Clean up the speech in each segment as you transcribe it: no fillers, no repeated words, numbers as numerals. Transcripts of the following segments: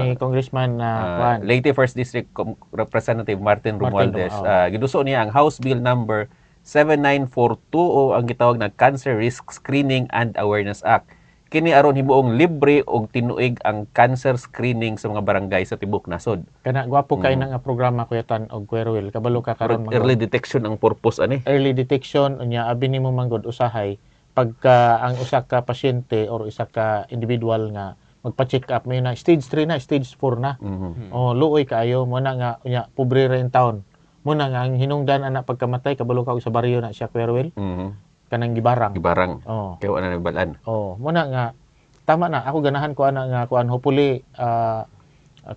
ni Congressman Juan. Leyte First District Representative Martin Romualdez. Giduso niya ang House Bill number 7942 o ang gitawag na Cancer Risk Screening and Awareness Act. Kini aron himuong libre og tinuig ang cancer screening sa mga barangay sa tibok nasod. Kana gwapo kay nga programa Kuya Tan og Kuya Ruel. Kabalo ka karon early detection ang purpose ani. Early detection unya abi nimo manggod usahay pagka ang usa ka pasyente or isa ka individual nga magpa-check up may na stage 3 na, stage 4 na. O luoy kaayo mo na nga unya pobre ra in town. Mo na nga ang hinungdan anak pagkamatay kabalo ka og sa baryo na siya Kuya Ruel. Kanang gibarang. Kaya wala na balaan. Mo na nga tama na ako ganahan ko ana nga kuan hopefully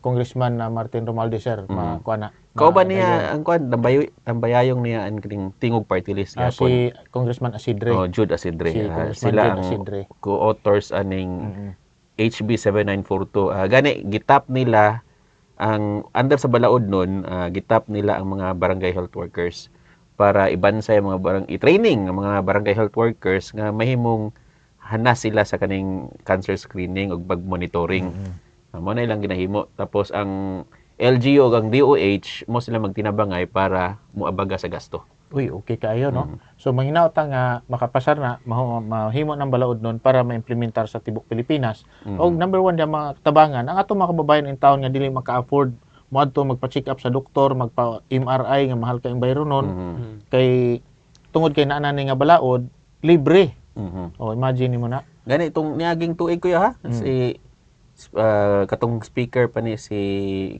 Congressman Martin Romualdez sir kuan na. Kao ba niya ang kuan tambayayong niya ang kining tingog party list si Congressman Asidre. Jude Asidre. Sila ang Asidre. co-authors aning HB 7942. Gani gitap nila ang under sa balaod nun, gitap nila ang mga barangay health workers para ibansay mga i-training ang mga barangay health workers nga mahimong hanas sila sa kaning cancer screening ug pag-monitoring. Mo na ilang ginahimo. Tapos ang LGU ug ang DOH mo sila magtinabangay para moabaga sa gasto. Uy, okay kaayo no. So manghinaot nga makapasar na mahimo ng balaod nun para ma-implementar sa tibok Pilipinas. Og number 1 dia mga tabangan ang ato mga kababayan in town nga dili maka-afford moadto magpa-check up sa doktor, magpa-MRI nga mahal kay bayro nun. Kay tungod kay naa nga balaod, libre. Imagine mo na. Gani itong niaging tuig ko ha. Si katong speaker pa ni si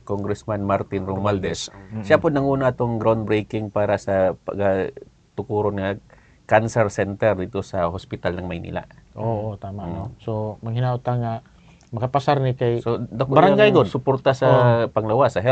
Congressman Martin Romualdez. Siya po nanguna atong groundbreaking para sa tukuron nga cancer center dito sa hospital ng Maynila. Oo, tama no. So manghinaot nga makapasar ni kay so, barangay god suporta sa panglawas sa health.